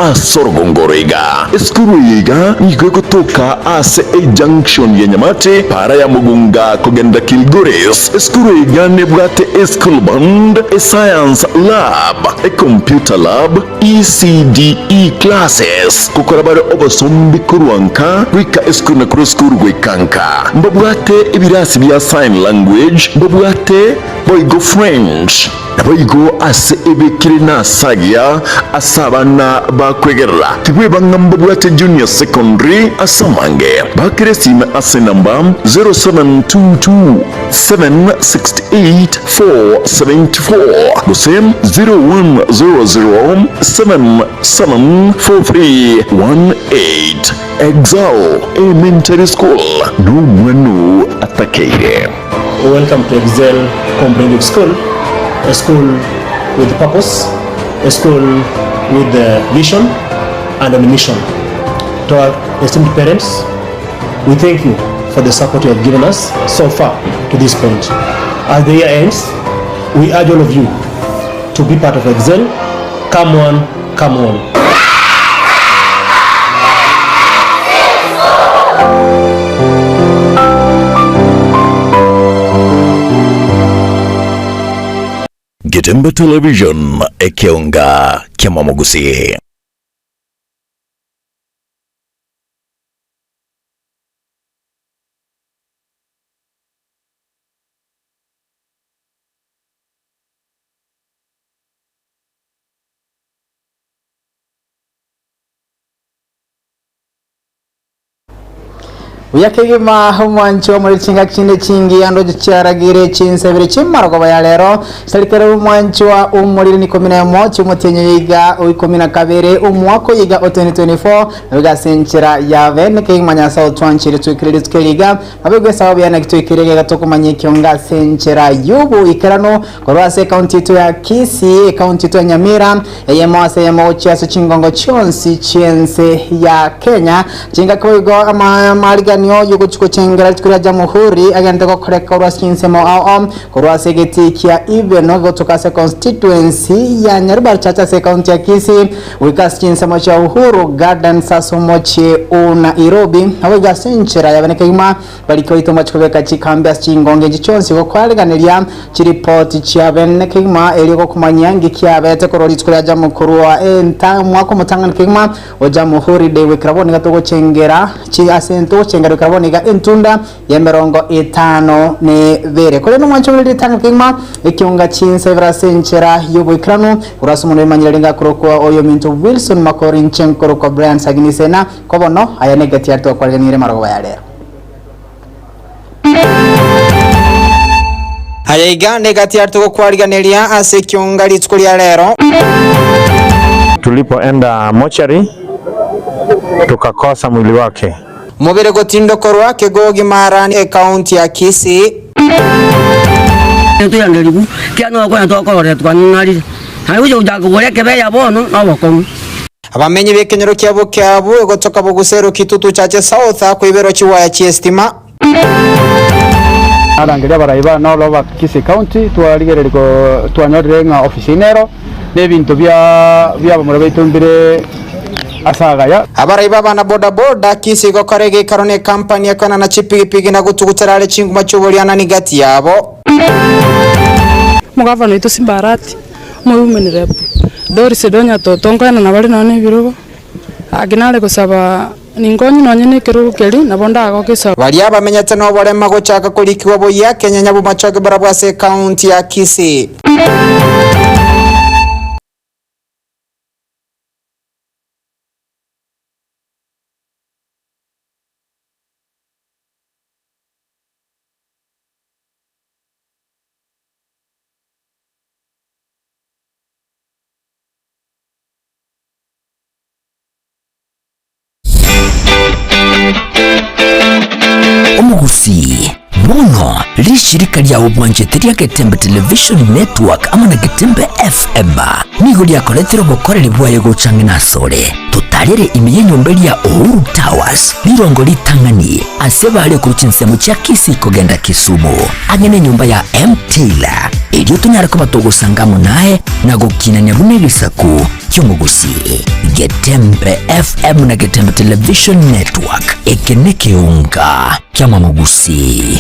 asorogongorega eskuru yiga niko kutoka ase a junction ya Nyamate para ya Mugunga kugenda Kilgoris. Eskuru yiga nebwate a school band, a science lab, a computer lab, ECDE classes kukora bare obasombi kuruanka wika eskuru na kureskuru gwekanka mbabwate ibirasi bya sign language, mbabwate boigo French naboigo ase ebekire na sagia asabana bakwegerera tigwe bangambabwate junior secondary asamange bakire sima ase namba 0722 768 474 gusem 0100 774318 Excel Elementary School no mwenu atakeire. Welcome to Excel Comprehensive School, a school with purpose, a school with vision and a mission. To our esteemed parents, we thank you for the support you have given us so far to this point. As the year ends, we urge all of you to be part of Excel. Come on, come on. Gitembe Television ekeonga Kiamamogusi. Uyakegima umwancho muri chinga kinde chingi ando cyaragire chinsebere chimara ko bayalero salikero umwancho wa umurire ni 11 umutenye yiga uyikomina kabere umwako yiga 2024 biga senchera ya vene kegima nya saw twanchire tu credit keliga abegwe sababu yana kitwikirege gatokumanye kyonga senchera yubu ikarano korwase county to ya Kisii county to ya Nyamira yemose yamochi aso chingongo chonsi chense ya Kenya chinga koigo amaliga niyo yugo chukocengera tukira Jamhuri agenda ko koreka urasinsemo ao korwasegeti kia ibeno gotukase constituency ya Nyarubaru chacha se county ya Kisii wikasinsemo cha Uhuru Garden sasomoche una Nairobi awiga senchera yabanekema baliko itoma chukobeka chikambya chingonge gichonsi ko kwaliganiria chiripoti cha benekema eliko kumanyangi kyabete koroli tukira Jamhuri wa enta mwako mutangana kema wa Jamhuri de wikraboni gatoko chengera chi asento chengera wikraboni ga entunda ya 52 kole no mwancho muri tanga kema ikiunga chinsevera senchera yubo ikrano urasumuntu imanyirenga kurokwa oyo minto Wilson Makorin Chenkoro ko Brian Saginisena kobono aya negati yato kwalganire marago bayalero Hayaiga negati yato kwalganelia ase kiunga litsukulia lero. Tulipoenda mochari tukakosa mwili wake. Mubere gotindo korwa kegogi marani account ya Kisii. Tuyangelibu kyano kwa ntokore twanari. Hayo ujago gore kebe yabono naboko. Abamenyi bekenyero kyabo kyabo egotoka bugusero kitutu chache South akwibero chiwaya chiestima. Arangeria baraiba no loba Kisii county twaligereriko twanyorenga oficinero nebintu bya bamurabeitumbire asagaya abaraiba bana boda boda Kisii gokorege karone company yakana na chipigipigi na gutugutarale chinguma cyoboliana ni gati yabo mugavano ito simbarati muhumen rep Doris Donya totongana na bali none birugo aginale gusaba ningonyi nonye ne kirugo keli nabonda ago kisa bali abamenyete no bolema gochaka kulikiwa boya Kenya nyabu machoge barabwase county ya Kisii. Omugusi bono lishirika lya ubwanjeteri ya Getembe Television Network ama na Getembe FM nigo lyakoretero bokorere bwayo gucangina sore tutarere imiye nyomberia Uhuru Towers birongo litangani asebale kuruchinsemo cha Kisii kogenda Kisumu agene nyumba ya Mtila ilio tunyara ko batogusangamo naye na gukinanya bune bisaku cy'umugusi Getembe FM na Getembe Television Network ekeneke unga cy'amamugusi.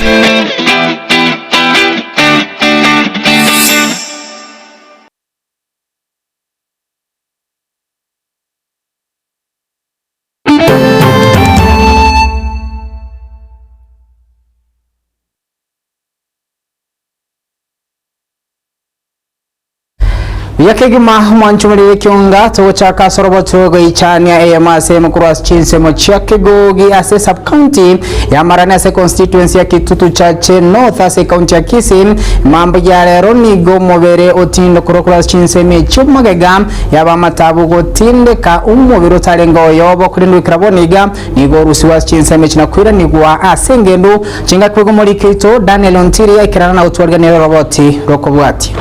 yakegima mwanchumulire kyonga tochaka soroboto goichania AMS mukruas chinse mochake gogi ase sub county ya Marani ase constituency ya Kitutu Chache North ase county ya Kisii mambo ya lero nigo mobere otindo kurokruas chinse mechumagega yaba matabu gotinde ka umubiro tarengo yobo kurindu kraboniga nigo rusiwas chinse mechina kwira nigwa ase ngendo chinga kwego muri Kito Daniel Ontiri ikirana na utwarganira roboti rokobwati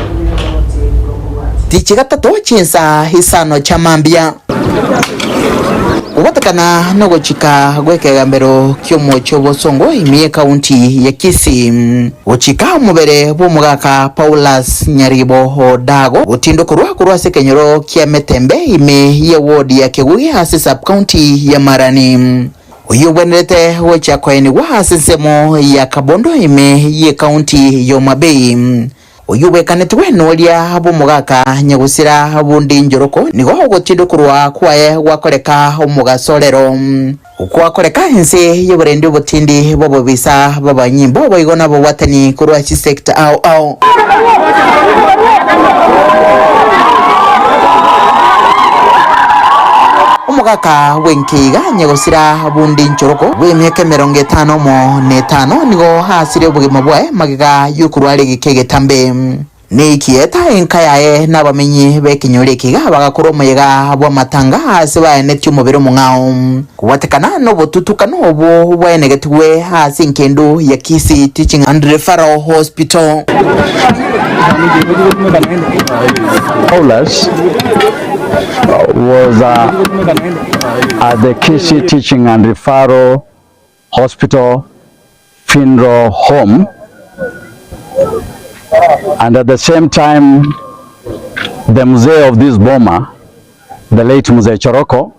Tichigatatu chinsa hisano chamambia ubatakana no gochika gwekega mbero kyomo cyobosongo imiye county ya Kisii uchika mubere bumugaka Paulus Nyaribo Dago utindo kurwa sekenyoro kya Metembe ime ye ward ya Kegugi hasi sub county ya Marani uyubwenete wecha kwaini wa hasisemo ya Kabondo ime ye county ya Mabei uyuwe kanetwe nolia bumugaka nyagusira bundi njoroko nigo gotindo kurwa kwae wakoreka umugasorero ukwakoreka hense yeburendi butindi bobo bisa baba nyimbo bayigona bo watani kurwa chi sector au umugaka wenkiga nyagusira bundi njoroko wemyeke 55 nigo hasire bugima bwae magiga yukurwale gikege tambe ni kieta enkayae n'abamenyi bekinyore kiga bagakoromega bwa matanga hasi baene cy'umubiro mungao kubatekana no botutukano obo bwaenegetwe hasi nkendo ya Kisii Teaching and Referral Hospital. Paulus was at the Kisii Teaching and Referral Hospital funeral home, and at the same time the mzee of this boma, the late Mzee Choroko,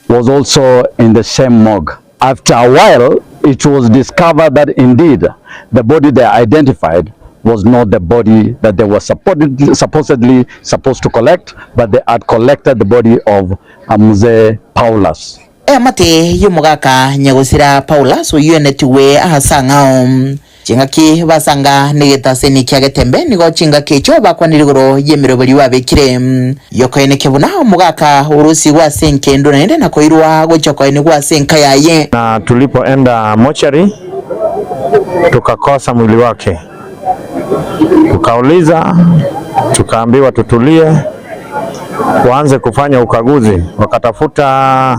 was also in the same morgue. After a while it was discovered that indeed the body they identified was not the body that they were supposedly supposed to collect, but they had collected the body of Mzee Paulus. Mate yumugaka nyagusira Paulus uyonetiwe ahasangao chingaki basanga negeta ni kya Getembe nigo chingaki cyo bakwanirigoro yemirobali wabekire yokoene kebuna umugaka urusi wa senkendo nende nakoirwa gochokoene kwa senka yaye na tulipoenda mochari tukakosa mwili wake, tukauliza, tukaambiwa tutulie, waanze kufanya ukaguzi. Wakatafuta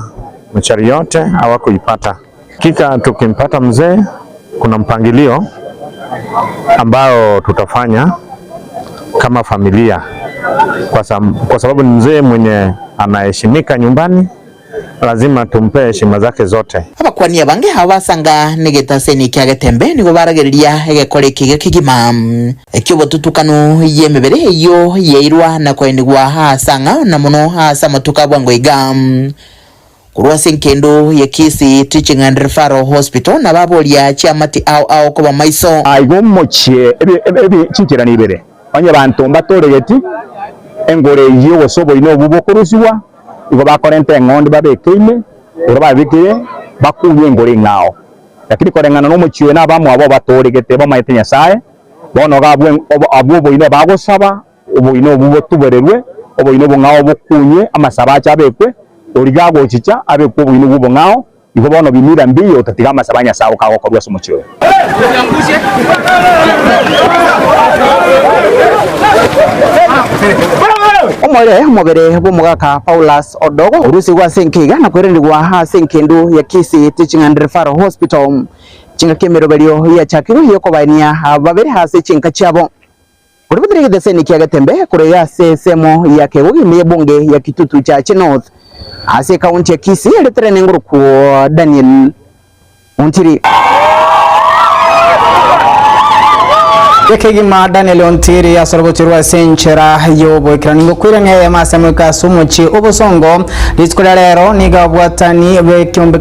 mochari yote hawakuipata. Kika tukimpata mzee, kuna mpangilio ambao tutafanya kama familia kwa sababu ni mzee mwenye anaheshimika nyumbani, lazima tumpe heshima zake zote. Abakwani abange habasanga negeta seni kya Getembe nigo baragereria egekore kige kigima ekyo tutukano yemebere yo yeirwa na kwendigwa hasanga na muno hasa matuka bwango igam kurwa senkendo ya Kisii Teaching and Referral Hospital na babolia chamati au ko bamaiso aigomochie ebi chinkira nibere banye bantu mbatoreyeti engore yiwo sobo ino bubokurusiwa igo bakorente ngondi babekeime oro babikire bakuye engore ngao lakini korengana no muchiwe na bamu abo batoregete bamayete Nyasaye bono gabwe abubo ino bagosaba ubo ino bubo tubererwe ubo ino ngao bukunye amasaba cyabekwe origago chicha abe kubo ino bubo ngao igo bono bimira mbiyo tatiga amasaba Nyasaye kagokorwa sumuchiwe omwere mobere bumugaka Paulus Odogo urusi wa senkiga na kwerendigwa ha senkendo ya Kisii Teaching and Referral Hospital chinga kemerobelio ya chakiro yoko bania babere hase chinka chabo Kuributiri githeseni kia Gatembe kureya sesemo ya kegugi ni bunge ya Kitutu Chache North ase kaunti ya Kisii eletere nguru kwa Daniel Ontiri. Yekegima Daniel Ontiri asorbotirwa senchera yobo ikraningo kwirenge masamuka sumuchi obusongo litskola lero niga bwatani bekyombe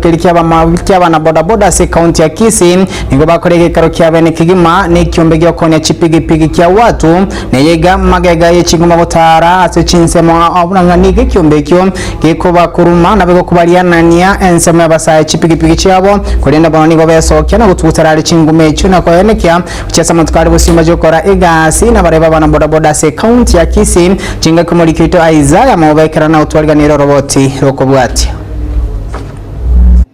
kyabana boda boda se county ya Kisii nigo bakorege karo kyabene kigima ne kyombe gyokonya chipigipigi kya watu neyega magega yechiguma botara ase chinsemo abunanganige kyombe kyo gikuba kuruma nabego kubalianania ensemo yabasaye chipigipigi cyabo kurenda bano nigo besokya na gututarale chingume cyo nakoyenekya cyasa mutkari busi majokora egasi na bareba bana boda boda se county ya Kisii chinga kumulikito Isaiah mobekera na utwaliganiro roboti rokobwati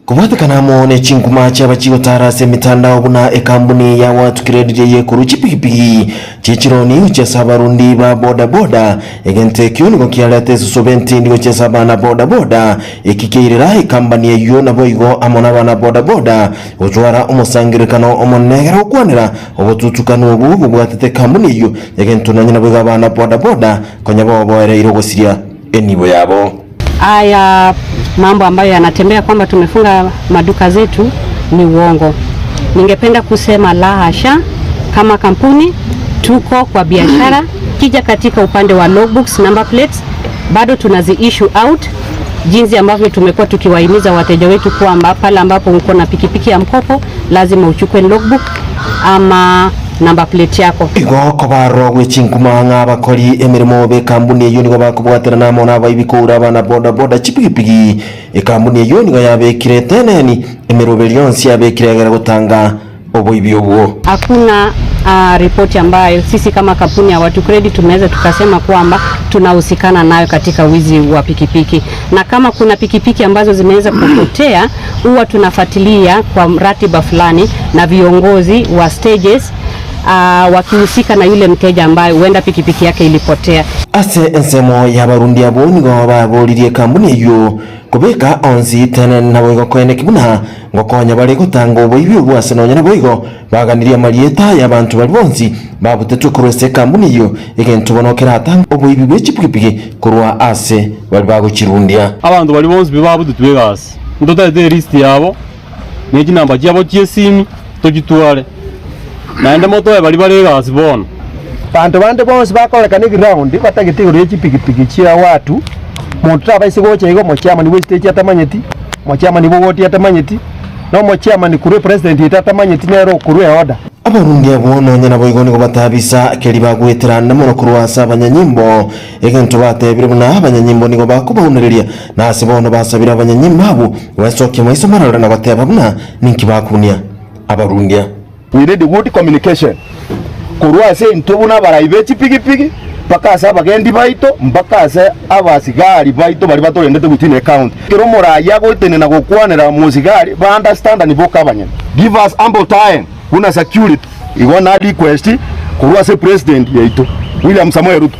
kubatikana mone chinkuma cy'abakigo tarase mitandao buna ekambuni ya watu credit ye kuruchi pikipiki chichironi uchesa barundi ba boda boda egente kyuni ko kyalate subenti ndigo chesa bana boda boda ekikirira ekambani yeyo naboigo amona bana boda boda ujwara umusangirikano omonegera okwanira obututukano obu bwatete kambuni yeyo egento nanyina boiga bana boda boda konyabo boere irogosiria enibo yabo. Haya mambo ambayo yanatembea kwamba tumefunga maduka zetu ni uongo. Ningependa kusema la hasha, kama kampuni tuko kwa biashara. Kija katika upande wa logbooks, number plates bado tunazi issue out, jinsi ambavyo tumekuwa tukiwahimiza wateja wetu kwamba pale ambapo uko na pikipiki ya mkopo lazima uchukue logbook ama number plate yako. Igo kobaro gwichinkuma abakori emirimo be kambuni eyo nigo bakubwatira namo nabayibikura bana boda boda chipigipigi ekambuni eyo nigo yabekire teneni emiroberi yonsi yabekire gutanga oboibi obwo. Hakuna ripoti ambayo sisi kama kampuni ya Watu Credit tumeweza tukasema kwamba tunahusikana nayo katika wizi wa pikipiki, na kama kuna pikipiki ambazo zimeweza kupotea huwa tunafuatilia kwa ratiba fulani na viongozi wa stages wakihusika na yule mteja ambaye huenda pikipiki yake ilipotea. Ase ensemo ya barundi abo nigo baburirie kambuni eyo kubeka onzi tene naboigo kwene kibuna ngokonya bari gutanga oboibi bwase nonya naboigo baganiria marieta y'abantu bari bonzi babutetwe kurose kambuni eyo egento bonokera atanga oboibi bw'echipikipiki kurwa ase bari bagukirundia abantu bari bonzi babudutwe gasi ndotade list yabo neji namba cyabo cyesimi togitware naende moto bari bari gasi bona bantu bande bonse bakolekana ground batagitigura chipikipiki chia watu muntu tabaise gocha igo mochama ni stage atamanyeti mochama ni bogoti atamanyeti no mochama ni kuru president atamanyeti nero kuru order abarundi abo nonya naboigo nigo batabisa keri bagwetera namuno kurwasa abanyanyimbo egento batebire buna abanyanyimbo nigo bakubaunereria nase bono basabira abanyanyimbo abo basoke maiso marara na bateba buna ninki bakunia abarundi. We need good communication. Kurwa se ntubuna baraibechi pigipigi mpaka asa bagendi baito mpaka asa abasigari baito bari batorendete gutine account kero moraya goitene na gukwanira musigari ba understand ni boka banyene. Give us ample time kuna security igona request kurwa se president yaito William Samoei Ruto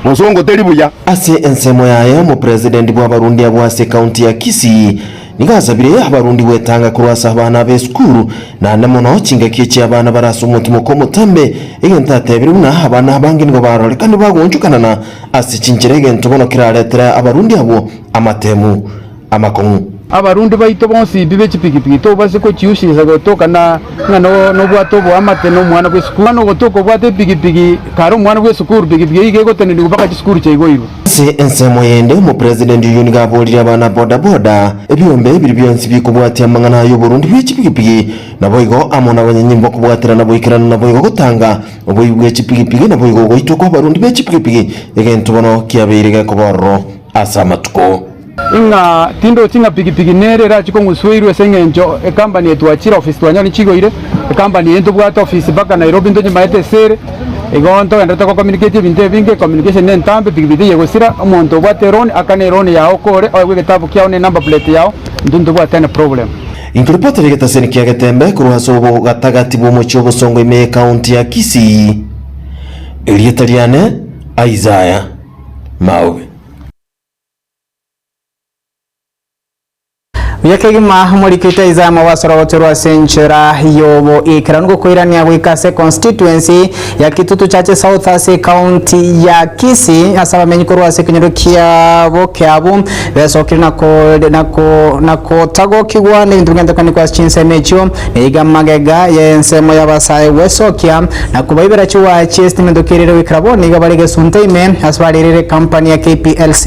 musongo teribuya ase ensemo yaye mu president bwa barundi abwase county ya Kisii nigasabire abarundi wetanga kurwasa abana be skuru na namuno kingakiye cy'abana barasa umutima ko mutambe egenta tebire buna abana bangi ngo barore kandi bagonjukana na ase kinkirege ntobono kiraletera abarundi abo amatemu amakongu abarundi baito bonsi bibe chipikipiki to base ko chiushiriza gotoka na ngano no bwato bwa amate no mwana gwe skuru no gotoko bwate pikipiki karo mwana gwe skuru pikipiki ige gotene ndikubaka chiskuru cyego ibo se ensemo yende mu president yuniga bolira abana boda boda ebyombe biri byonsi bikubwati amangana yo Burundi bw'echipikipiki naboigo amona abanyanyimbo kubwatira naboikirana naboigo gutanga oboibwe chipikipiki naboigo goitoko abarundi b'echipikipiki egento bono kiabirige kuborro asamatuko inga tindo tinga pikipiki nere ra chiko nguswirwe sengenjo e company yetu achira office twanyani chigo ile e company yetu bwata office baka Nairobi ndo nyimaete sere egonto endata ko communicate binte binge communication nentambe pikipiki yegosira omuntu bwate ron akane ron yao kore owe getabu kyao ne number plate yao ndundu bwate na problem Inkuripota vigeta seni kia Gatembe kuruhaso ubo gatagati bumuchi obusongo ime county ya Kisii Elietariane Isaiah Mawe Yakegima muri kwitaiza mawasoro woterwa senchera yobo ikirango kuirania wikase constituency ya Kitutu Chache South Ase County ya Kisii asaba menyikorwa sekenyerukia bokeabu besokiri nako tago kigwa ne ndugenda kwa chinse mecho iga magega yensemo yabasaye wesokia na kubaibera chuwa chest mendokirire wikraboni gabarege suntaime asbalirire company ya KPLC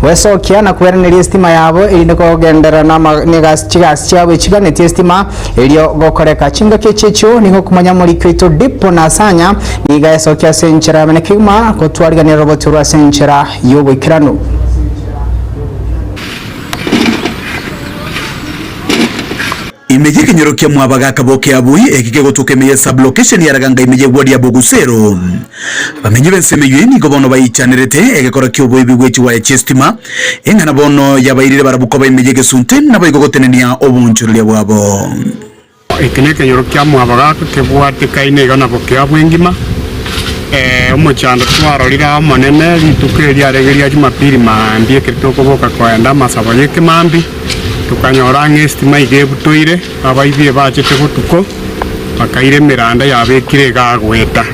wesokia na kuwerana estima yabo irindiko gendera na negas chigawe chigane testima elio gokoreka chinga kechecho ningo kumanya muri kwito dipo nasanya niga yasokia senchera menekima kotwarigane robot rwa senchera yobo ikirano imeje kinyorokya mwabaga kaboke abui ekike gotukemeye sub location yaraganga imeje gwadi ya Bogusero bamenye bensemeyo ni gobono bayichanerete egekora kyobo ibigwechi wa chestima engana bono yabayirire barabuko bayimeje gesunte nabayigogotenenia obunchurire bwabo ekine kinyorokya mwabaga kutebwate kaine gana boke abwengima umuchando twarorira monene litukeria aregeria Jumapili maambie kitoko boka kwenda masabo yeke mambi tukanyora ngestima igebutoire abaithire bachete gutuko bakaire miranda yabekire gagweta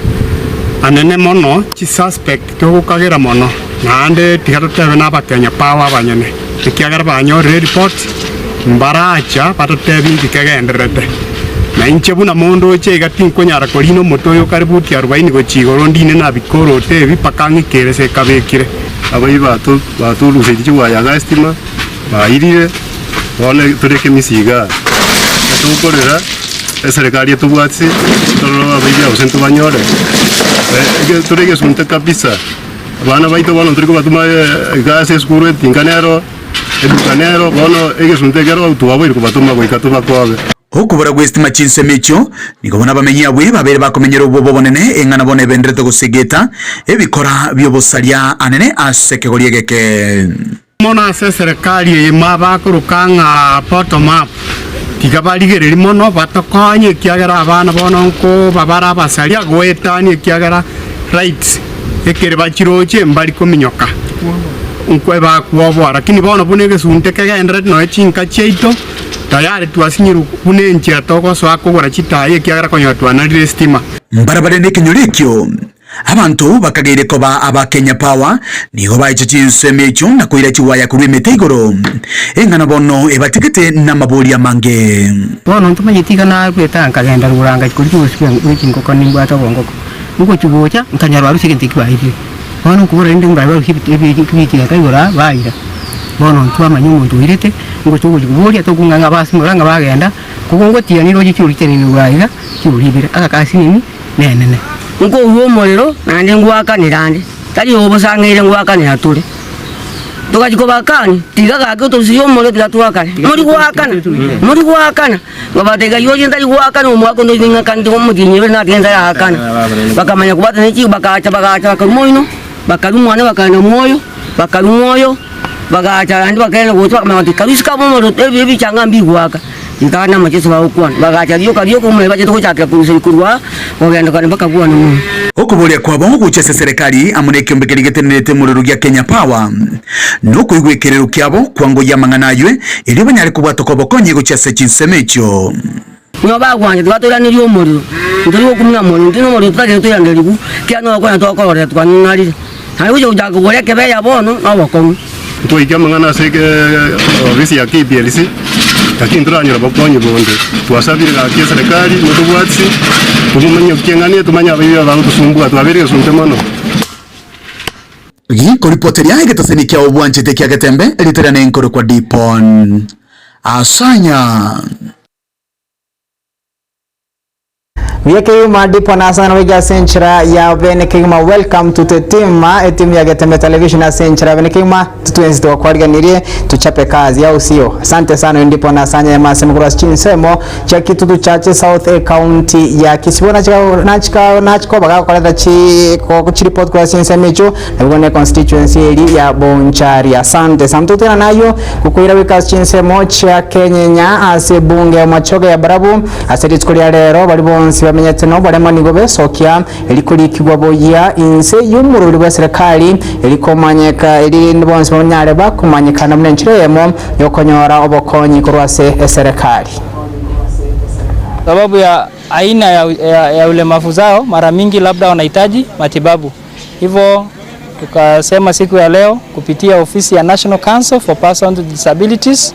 anene mono chi suspect tugukagera mono nande tigatotebe n'abakenya power abanyene ikiagara banyore report mbaracha batotebi ndikegenderete na inchebu na mondo eche gatinkunyara korino motoyo karibu ti 40 gochigoro ndine na bikoro tebi pakangikere se kabekire abayi batuluze chiwa ya gastima bairire bone tureke misiga tukorera serikali yatubwatsi toro abayi ausento banyore tureke sunta kabisa bana baito bano turiko batuma gas escuro tinganero educanero bono egesunte gero tuwabo iriko batuma goikatuba kwabe okubura gwestima chinsemecho nikobona bamenyi abwe babere bakomenyera ubobo bonene engana bone benderete gusegeta ebikora byobosaria anene asekegorie geke mona serikali mabakurukanga bottom up tigabarigere mono batokonye kiagera abana bono nko babara basaria gwetani kiagera rights ekere bachiroche mbali kominyoka nkwe bakuwa lakini bono bunege sunte kagendere no chinka cheito tayari twasinyiru kunenchi atoko so akogora chitaye kiagera konyo twanarire stima mbarabare nekinyorekyo abantu bakageire koba abakenya power niho bayicho chinsemecho na kuira chiwaya kurwemete igoro engana bono ebatikete namabori amange bono ntumanyitika na kwetanga genda ruranga kurikusikia wikingo koningwa atabongoko ngo chugocha nkanyarwa rusike kibaidi bono kubura ndi mbaye kibiki akayora baira bono ntwamanyi umuntu wirete ngo chugocha atokunganga basi muranga bagenda kugongo tianiro gichurite ni baira kiburibire akakasi nini nenene ngo uwo morero nande ngwaka nirande tali obosangire ngwaka ni atule tukajiko bakani tigaga ko tuziyo morero tiratwakana muri gwakana babatega yoje ndali gwakana umwako ndo ninga kandi ko mudinyebe na genda yakana bakamanya kubata niki bakacha bakarumoino bakarumwana bakana moyo bakarumoyo bagacha andi bakene gutwa kamati kabisika momoro ebi cyanga mbi gwaka ngana macheso bakwana bagacha yo kumwe baje to cyakira polisi kurwa ogenda kana bakagwana mu okubolia kwa bongo kuchese serikali amuneke mbekerigetenete mururu gya Kenya Power no kuigwekerero kyabo kwango yamanganayo ili banyari kubwatoko bokonye guchese chinsemecho nyoba gwanje twatora ni ryo muriro ndiri okumya muriro ndino muriro twaje to yandelibu kyano kwa to ko twanari hari uje ujago gore kebe yabono aboko to ikamangana seke ofisi ya KPLC lakini turanyura bakonye bonde twasabira ka serikali mudubwatsi tumumanye ukengane tumanya abiyo abantu tusumbua twabere suntemano giko ripoteri yake tasenikia obwanje tekia gatembe literane enkoro kwa dipon asanya Yake madipo na sana wega senchra ya bene kigma welcome to the team team ya Gatembe Television na senchra bene kigma tuenzi to kwariga nirie tuchape kazi au sio. Asante sana ndipo na sanya ya masemo kwa chinsemo cha Kitutu Chache South County ya Kisibona nachiko baga kwa chi ko report kwa chinsemecho na bigone constituency ya Bonchari. Asante sana tena nayo kukuira weka chinsemo cha Kenya ase bunge machoga ya Barabu ase tikulia lero balibonsi bamenyete no barema nigobe sokia elikuri kigwabo ya inse y'umururi wa serikali elikomanyeka eli ndibonse nyare bakumanyikana mnenchiremo yokonyora obokonyi kurwase serikali. Sababu ya aina ya ulemavu zao, mara mingi labda wanahitaji matibabu. Hivyo tukasema siku ya leo kupitia ofisi ya National Council for Persons with Disabilities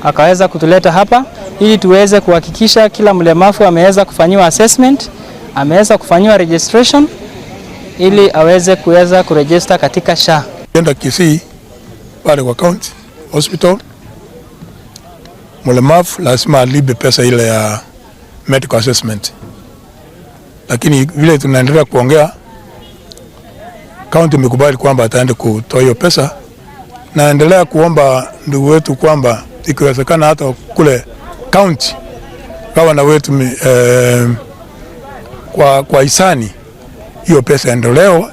akaweza kutuleta hapa ili tuweze kuhakikisha kila mlemavu ameweza kufanyiwa assessment, ameweza kufanyiwa registration ili aweze kuweza kuregister katika SHA. Enda Kisii pale kwa county hospital, mlemavu lazima alipe pesa ile ya medical assessment, lakini vile tunaendelea kuongea county imekubali kwamba ataenda kutoa hiyo pesa. Naendelea kuomba ndugu wetu kwamba ikiwezekana hata kule county gavana wetu kwa hisani hiyo pesa endeleo.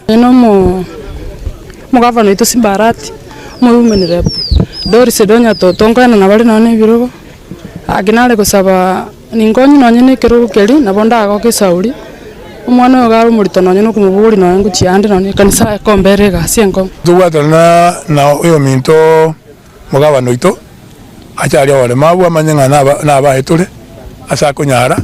Mugavana wetu Simbarati women rep Doris Edonya Totongo na bali none birugo aginale kusaba ningonyi nonye ne kirugo keri nabonda ago kisauri umwana ogaro murito nonye no kumuburi no ngo chiande nonye kanisa ekombere gasiengo tuwatana na uyo minto mugavana ito achari wale mabu amanyenga na abahetule asakonyara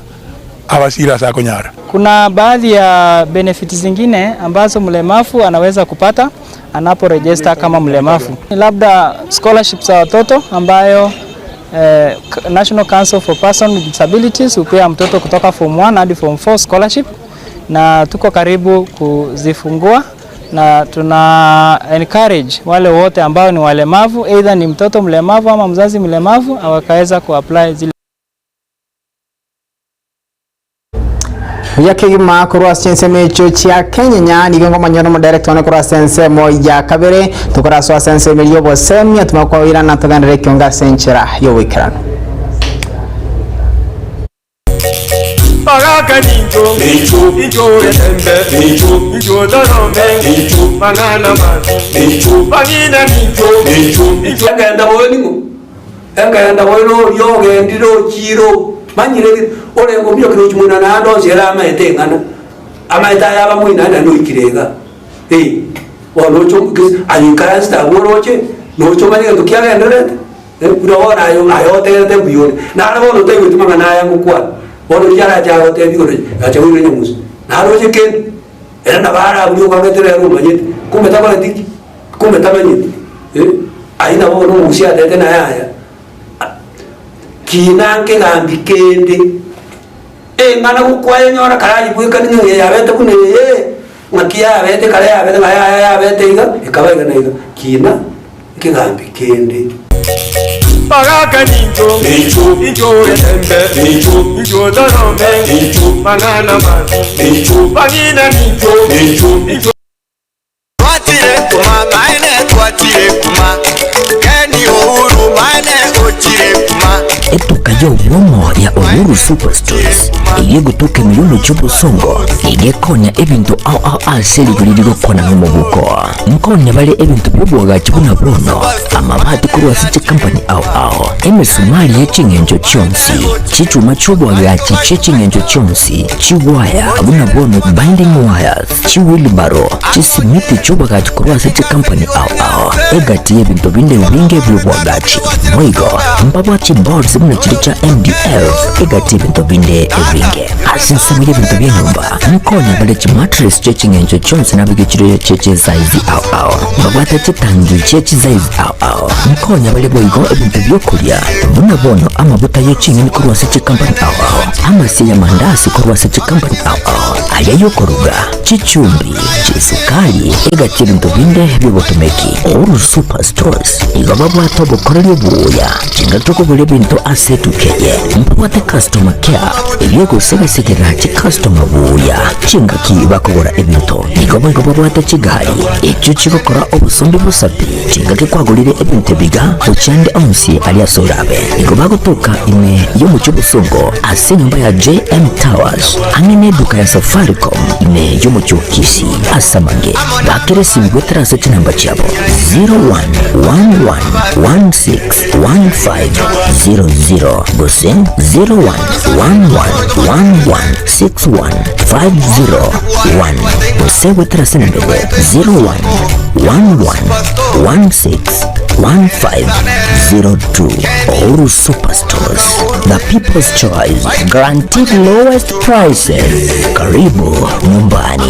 abasira asakonyara. Kuna baadhi ya benefits zingine ambazo mlemavu anaweza kupata anapo register kama mlemavu. Labda scholarships za watoto ambayo National Council for Persons with Disabilities hupea mtoto kutoka form 1 hadi form 4 scholarship, na tuko karibu kuzifungua na tuna encourage wale wote ambao ni walemavu, either ni mtoto mlemavu ama mzazi mlemavu, awakaweza kuapply zile. Yakigima kurwa sense mecho chia Kenya nyani ngoma nyono mo director ne kurwa sense mo ya kabere tukora so sense me yobo semi atuma kwa ira na tugandire kyonga senchera yo wikran Bagaka ninjo ninjo etembe ninjo dorome ninjo bangana ma ninjo bangina ninjo ngenda boyo yo ngendiro chiro manyire ole ngomyo kiro chumuna na ndo zera maete ngana amaita yaba muina na no ikirega wono chumkis ayikasta woroche no chumanya to kya ndarete kurawona ayo te biyone na wono te gutuma na ya mukwa wono yara jago te biyone acha wire nyamus na roje ken era na bara byo kwa metere ro manyit kumbe tabala diki kumbe tabanyit aina wono musia te na ya kinange gambi kende ngana kukwaye nyora karaji bwika ninyo yabete kune ngakia yabete kare yabete ngaya yabete iga ikabaga na iga kina kigambi kende Bagaka ninjo etembe ninjo dorome ninjo bangana ma ninjo bangina ninjo Watire kuma maine watire kuma Keni uhuru maine ochire kuma Etukayo mwomo ya Uhuru Superstores iye gutuke milulu chubu songo iye konya ebintu au asili guliriro kona ngumubuko mkonya bale ebintu byobuwaga chibuna bono amabati kuruwa siche company au emesumali ye chingenjo chionsi chichuma chubuwaga chiche chingenjo chionsi chiwaya abuna bono binding wires chiwilibaro chisimiti chubuwaga chikuruwa siche company au egati ebintu binde winge byobuwaga chi mwigo mbaba chiboards muna chiricha MDF egati ebintu binde ebinge asinsa mwile bintu bya nyumba mkonya bale chi mattress chechi ngenjo chonse nabigechiro cheche size au babata chitangi chechi size au mkonya bale boigo ebintu byokulya buna bono amabuta yechingi kurwa sechi company au amasi ya mandasi kurwa sechi company au ayayo koruga chichumbi chisukali egati ebintu binde byobotomeki Uhuru Superstores igababwa tobo korelyo buya chingatoko bale bintu asetukeye mpwate customer care ibigo segesekera chi customer buya chinga kibakobora ebintu igabagabo bata chigali icyo kigokora obusombe busapi chinga kikwagulire ebintu biga uchande onsi aliasorabe igobagotoka ime yo mu cyubusongo ase nyumba ya JM Towers angene duka ya Safaricom ime yo mu cyokisi asamange bakeresi ngwetrase chinamba cyabo 0111161500 gose 0111116150 gose wetrase nambere 011116 1502. Uhuru Superstores, the people's choice, guaranteed lowest prices. Karibu nyumbani.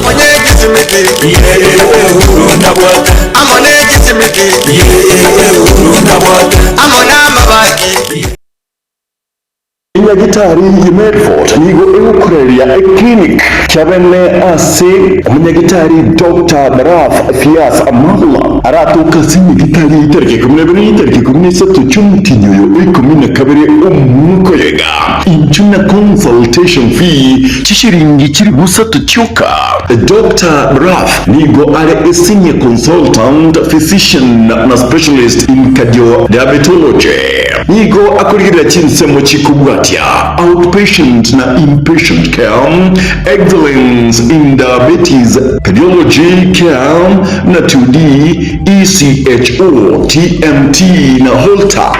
Umunyagitari Medford nigo igukoreria clinic chabene ase umunyagitari Dr. Baraf Fias Amahula aratuka sinyagitari terke kumnebeni terke kumnisatu chumtinyo ikumina kabere umukoyega inchuna consultation fee chishiringi chiri busatu choka. Dr. Baraf nigo are senior consultant physician na specialist in cardiodiabetology. Nigo akurira chinsemo chikubwatia outpatient na inpatient care, excellence in diabetes cardiology care na 2D ECHO TMT na Holter,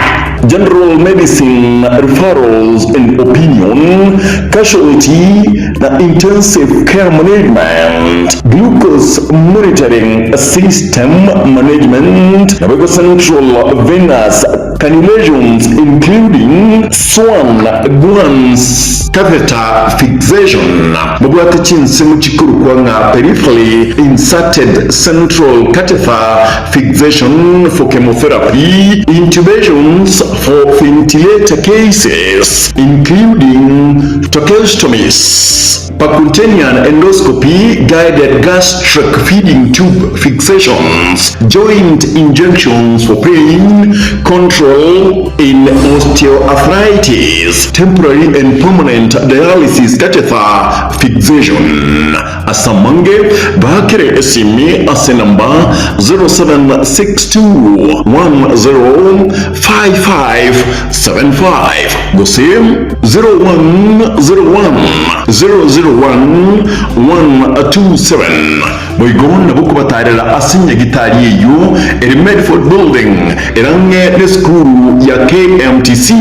general medicine referrals and opinion, casualty na intensive care management, glucose monitoring system management na central venous cannulations including swan guans catheter fixation. Mabwate chinsimu chikuru kwa nga peripherally inserted central catheter fixation for chemotherapy, intubations for ventilator cases including tracheostomies, percutaneous endoscopy, guided gastric feeding tube fixations, joint injections for pain control in osteoarthritis, temporary and permanent dialysis catheter fixation. Asamange bakere esimi asenamba 0762105575 gosim 0101001127 boigon nabuko batarela asinya gitari yeyo eri Medford building erange ne school ya KMTC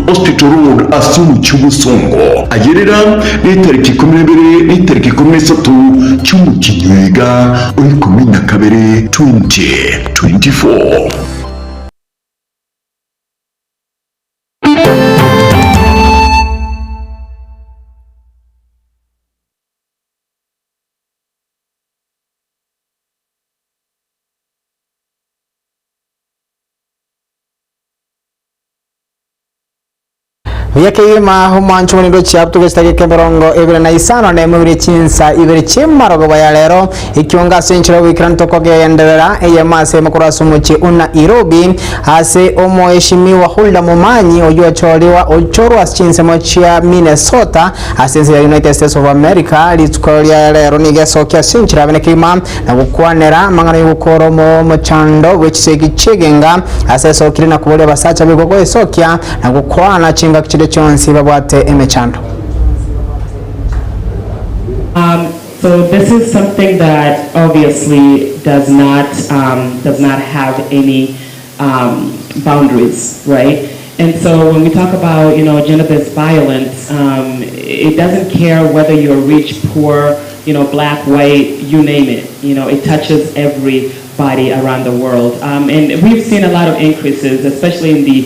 Hospital Road Asumu Chubusongo ayerera itariki 12 itariki 13 cyumu kinyiga uri kumina kabere 2024. Yake mahumanchu ni dochi aptu gestake kemerongo ibere na isano na emuri chinsa ibere chimarogo bayalero ikiunga senchiro wikranto koge yendelera eyemase makurasu muchi una Nairobi ase omo heshimiwa Hulda Momanyi ojua choriwa ochorwa chinsa mochia Minnesota asense ya United States of America litskolia lero nigesokia senchira benekima na gukwanera mangana yukoro mo chando wechisegi chigenga ase sokiri na kubole basacha bigogo esokia na gukwana chinga kichide chonsi babwate emechando. So this is something that obviously does not have any boundaries, right? And so when we talk about gender-based violence, it doesn't care whether you're rich, poor, black, white, you name it. It touches everybody around the world. And we've seen a lot of increases, especially in the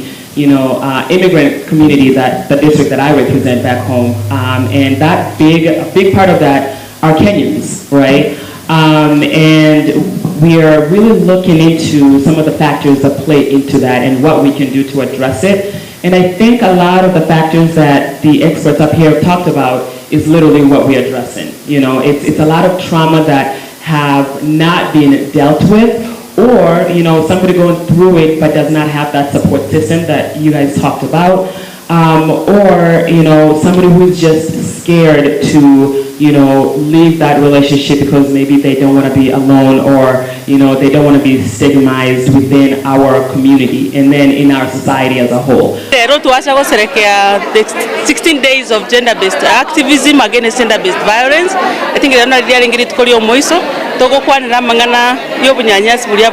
immigrant community, that the district that I represent back home, and a big part of that are Kenyans, right? And we are really looking into some of the factors that play into that and what we can do to address it. And I think a lot of the factors that the experts up here have talked about is literally what we're addressing. It's a lot of trauma that have not been dealt with, or somebody going through it but does not have that support system that you guys talked about, or somebody who's just scared to leave that relationship because maybe they don't want to be alone, or they don't want to be stigmatized within our community and then in our society as a whole. Lero tuacha kusherehekea the 16 days of gender-based activism against gender-based violence. I think lero ndio ngiri tukolio moiso toko kwanira mangana yo bunyanyasi buri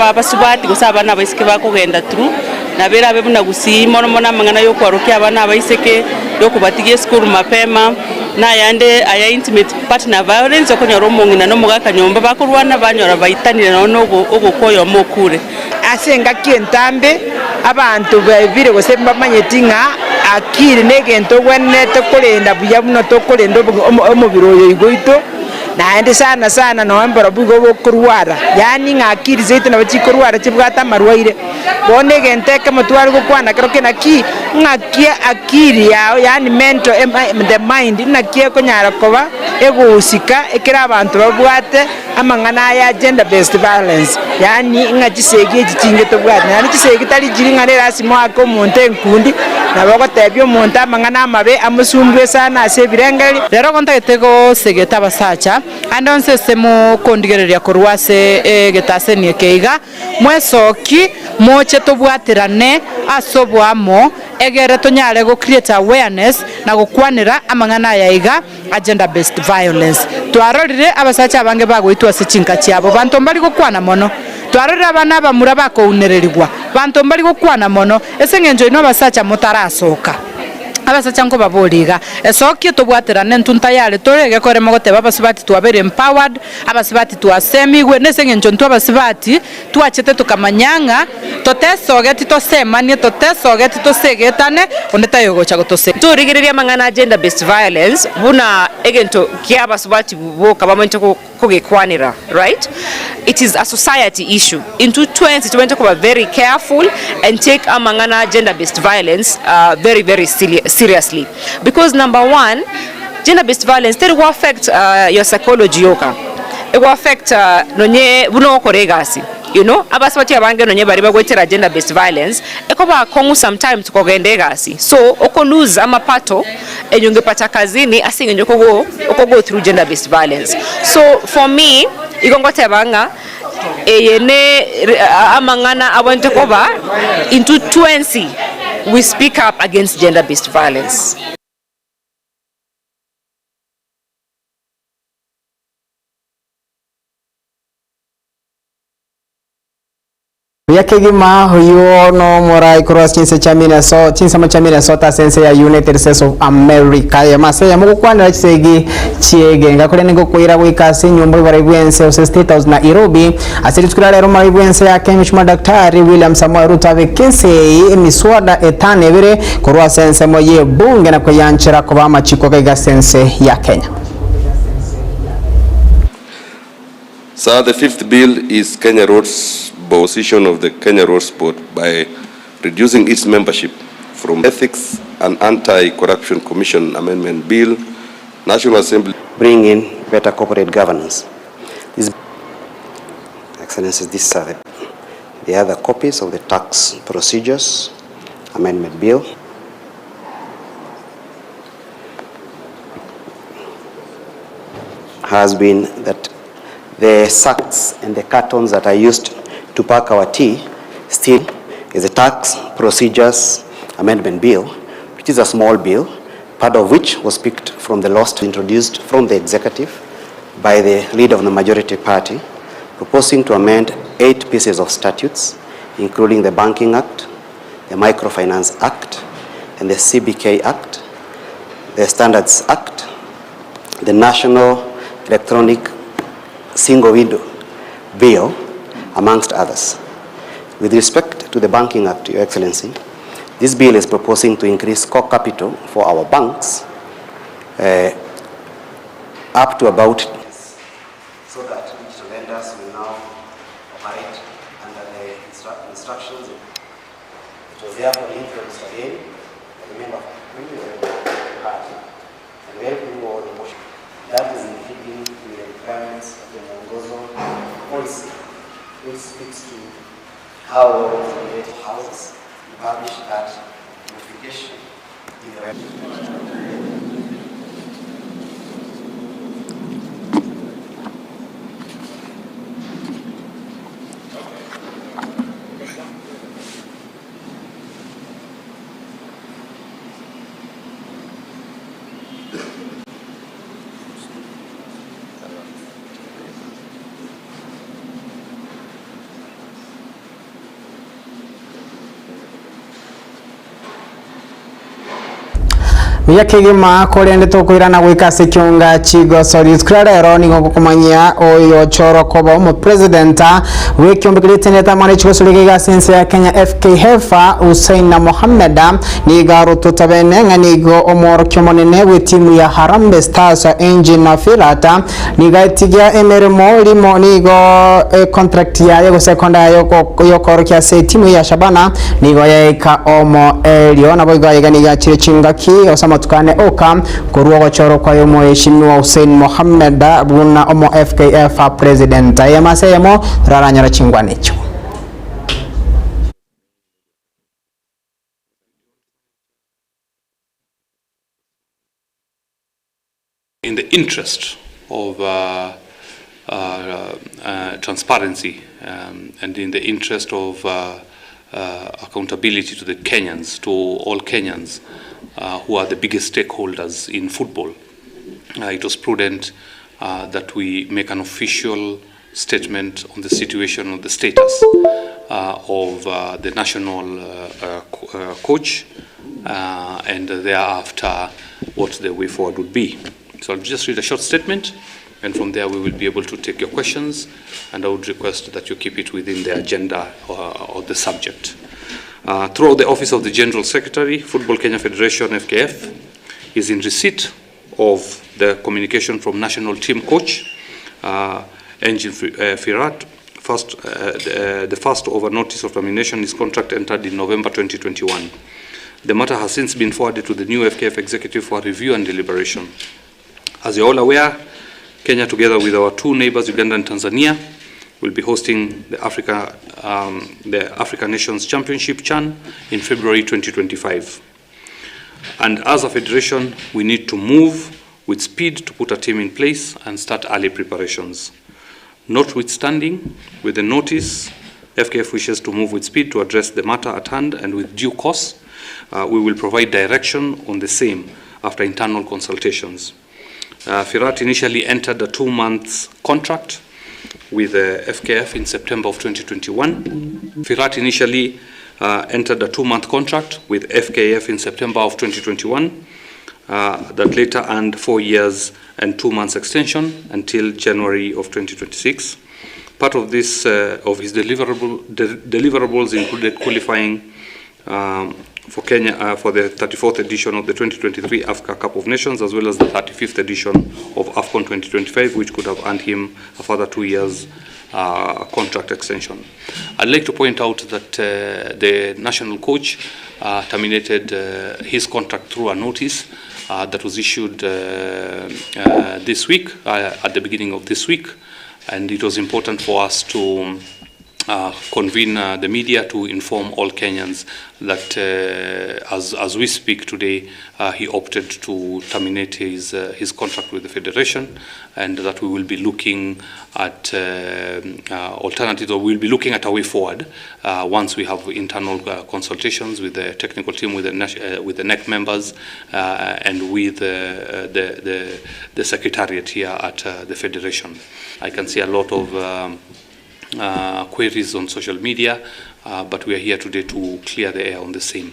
abasubati gusaba na baisike bakugenda through na bera bebu na gusimo no mona mangana yo kwarukia abana abaiseke yo kubatigie school mapema na yande aya intimate partner violence okonyoro mungina no mugaka nyomba bakurwana banyora baitanire no ogokoyo mokure. asenga kientambe abantu bebire gose bamanyeti nga akiri negento gwene tokorenda buya buno tokorenda omubiro oyo igoito naende sana noembora bugo bokurwara yani nga akiri zeite na bachikurwara chibwata marwaire bone genteke mutwari gukwana kero kenaki ngakia akiri yao yani mental the mind nakie konyara koba egusika ekira abantu babwate amangana ya gender based violence yani ngachisegi echinge tobwate yani chisegi tali jiringa rasimo ako muntu enkundi naboko tebyo muntu amangana amabe amusumbwe sana asebirengeri rero kontagetego segeta basacha andonse semo kondigereria korwase getase ni keiga mwesoki moche tobwaterane asobwamo egere tonyare go create awareness na gukwanira amangana yaiga agenda based violence twarorire abasacha bange bagwitwa sechinka cyabo bantu mbali gukwana mono twarorire abana bamura bakounererigwa bantu mbali gukwana mono esengenjo ino abasacha mutarasoka abasacha ngo baboliga esoki tobwaterane ntunta yale torege kore mogoteba abasibati twabere empowered abasibati twasemigwe nesengenjo ntu abasibati twachete tukamanyanga totesogeti tosemanie totesogeti tosegetane ondetayogocha gotose turigireria mangana agenda based violence buna egento kiabasibati boka bamonte kugekwanira right. It is a society issue. Into 2020 we are very careful and take amangana gender based violence very seriously, because number one, gender based violence will affect your psychology yoka. It will affect nonye buno koregasi. You know, abaswati abange nonye bari bagwetera gender based violence ekoba kongu sometimes kogendegasi. So oko lose amapato enyonge pata kazini asinge nyoko go through gender based violence. So for me igongote banga eyene amangana abante koba into 20 we speak up against gender based violence. yakegima huyo no morai cross chinse chamina so chinsa machamina sota sense ya United States of America ya masaya mukukwana chisegi chiege ngakole ningo kuira wikasi nyumba baribwense of State House na Nairobi asiri tukira lero maribwense ya Kemishma Daktari William Samoei Ruto abekese emiswada etane bere kurwa sense moye bunge na kuyanchira kuba machiko ga sense ya Kenya. So the fifth bill is Kenya Roads position of the Kenya Roads Board by reducing its membership from Ethics and Anti-Corruption Commission Amendment Bill, National Assembly. Bring in better corporate governance. Excellencies, these are the other copies of the Tax Procedures Amendment Bill. Has been that the sacks and the cartons that are used to pack our tea still is a Tax Procedures Amendment Bill, which is a small bill, part of which was picked from the last introduced from the executive by the leader of the majority party, proposing to amend 8 pieces of statutes, including the Banking Act, the Microfinance Act, and the CBK Act, the Standards Act, the National Electronic Single Window Bill, amongst others. With respect to the Banking Act, Your Excellency, this bill is proposing to increase core capital for our banks up to about so that digital lenders will now operate under the instructions. It was therefore influenced again by the member of the party and welcoming all the motion. That is in keeping with the requirements of the Mwongozo policy, which speaks to how regulated houses publish that notification in the web. yakigima korende tokwirana gwikase kyonga chigo solid kralero ningo kumanya oyo choro kobo mu president wekyombekerete neta mane chigo soliga sense ya Kenya FKF Hussein Mohamed ni garo totabene nganigo omoro kyomonene we timu ya Harambee Stars Engine Firata ni gaitigia emeremo limo nigo contract ya yego sekonda yoko kya se timu ya Shabana nigo yaika omo elio na boiga yega niga chire chingaki osama tukane oka kuruwa gochoro kwa yomo heshimiwa Hussein Mohamed buna omo FKF president ayamase yamo raranyara chingwanecho. In the interest of transparency and in the interest of accountability to the Kenyans, to all Kenyans who are the biggest stakeholders in football, it was prudent that we make an official statement on the situation of the status of the national coach and thereafter what the way forward would be. So I'll just read a short statement, and from there we will be able to take your questions, and I would request that you keep it within the agenda or the subject. Through the Office of the General Secretary, Football Kenya Federation FKF is in receipt of the communication from national team coach Engin Firat. The first over notice of termination is contract entered in November 2021. The matter has since been forwarded to the new FKF executive for review and deliberation. As you're all aware, Kenya, together with our two neighbors, Uganda and Tanzania, will be hosting the African Nations Championship CHAN in February 2025. And as a federation, we need to move with speed to put a team in place and start early preparations. Notwithstanding, with the notice, FKF wishes to move with speed to address the matter at hand, and with due course, we will provide direction on the same after internal consultations. Firat initially entered a 2-month contract with FKF in September of 2021. Firat initially entered a 2-month contract with FKF in September of 2021 that later earned 4 years and 2 months extension until January of 2026. Part of this of his deliverables included qualifying for Kenya for the 34th edition of the 2023 Africa Cup of Nations, as well as the 35th edition of AFCON 2025, which could have earned him a further 2 years contract extension. I'd like to point out that the national coach terminated his contract through a notice that was issued this week, at the beginning of this week, and it was important for us to convene the media to inform all Kenyans that as we speak today, he opted to terminate his contract with the Federation, and that we will be looking at alternatives, or we'll be looking at a way forward once we have internal consultations with the technical team, with the NEC members, and with the secretariat here at the Federation. I can see a lot of queries on social media, but we are here today to clear the air on the same.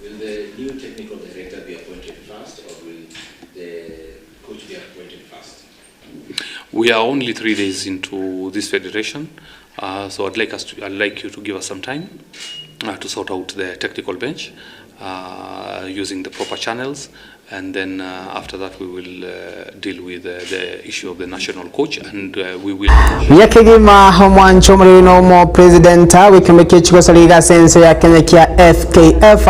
Will the new technical director be appointed first, or will the coach be appointed first? We are only 3 days into this federation, so I'd like you to give us some time to sort out the technical bench using the proper channels. And then after that we will deal with the issue of the national coach, and we will yakigima mwancho mrino mo president wikimeke chigosaliga sense ya Kenya kia FKF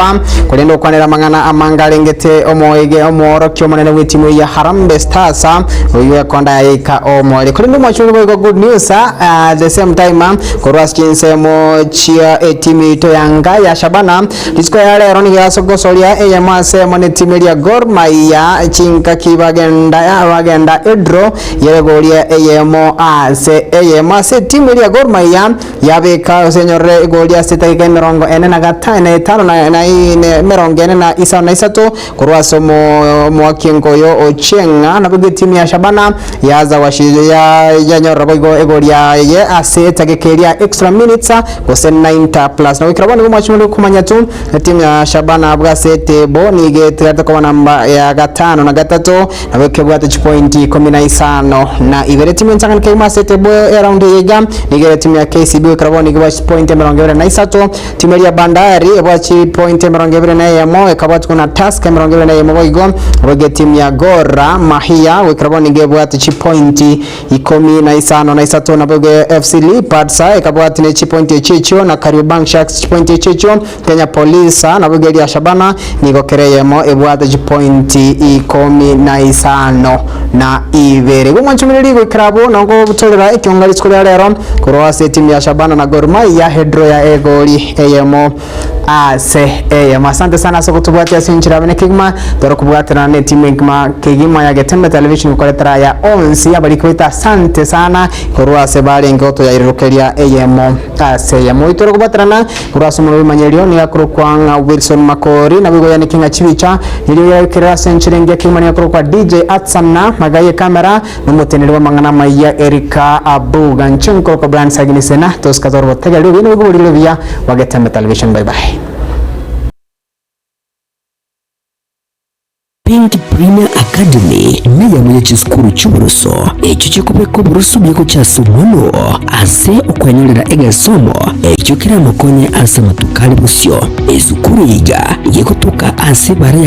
kulendo kwanera mangana amangalengete omoege omoro kyomonene witimu ya Harambee Stars uyu konda yaika omole kulendo mwacho ngo good news at the same time korwas kinse mo chia timu ito yanga ya Shabana disco ya lero ni yasogosolia eyamase mo timu ya Gor Mahia chinka kibagenda Edro yegoria eyemo ase timu ya Gor Mahia yabeka senyore golia sitake mirongo ene na gatane tano na ine mirongo ene na isa na isato kurwaso mwakingoyo Ochenga na bige timu ya Shabana yaza ya nyora boigo egolia ye ase tagekeria extra minutes kose 90 plus na wikirabani kumachumulo kumanya tu timu ya Shabana bwase tebo nige tirata kwa namba ya gatano na gatato na wikebwa touch point 15 na ibere timu nsangana kema se tebo around yega nige timu ya KCB wikirabani kwa point mirongo na isato timu ya Bandari ebachi point mirongo na yamo ekabatu kuna task mirongo na yamo boigo wege timu ya Gora Mahia wikirabani ngebwa touch point 15 na isato na boge FC Leopards ekabwati ne point chicho na Kariobangi Sharks point chicho Kenya Police na boge ya Shabana nigo kereyemo ebwate point 15 na ibere gumwanchumiri gwikirabo nongo butolera ikyongali skole rero kurwase timu ya Shabana na Gor Mahia hedro ya egoli eyemo ase asante sana so kutubwatia sinchira bene kigma doro kubwatira ne timu kigima ya Getembe Television koletara ya onsi abalikwita asante sana kurwase bali ngoto ya irukeria eyemo ase yemo itoro kubwatirana kurwase mu bimanyerio ni akurukwa Wilson Makori na bigo ya Kinga Chibicha iliyo ya kira sinchira ngia kigma ni akurukwa DJ Atsamna magaye kamera n'umuteneri wa mangana maya Erika Abuga nchenko kwa brand sagini sena toskazoro botega lyo bino biguriro bya wa Getembe Television. Bye bye. Pink Premier Academy niya mwenye chiskuru chuburuso echo chikubeko burusu byeko cha somono ase okwanyolera egesomo echo kira mukonye asa matukali busyo ezukuru yiga yeko toka ase bare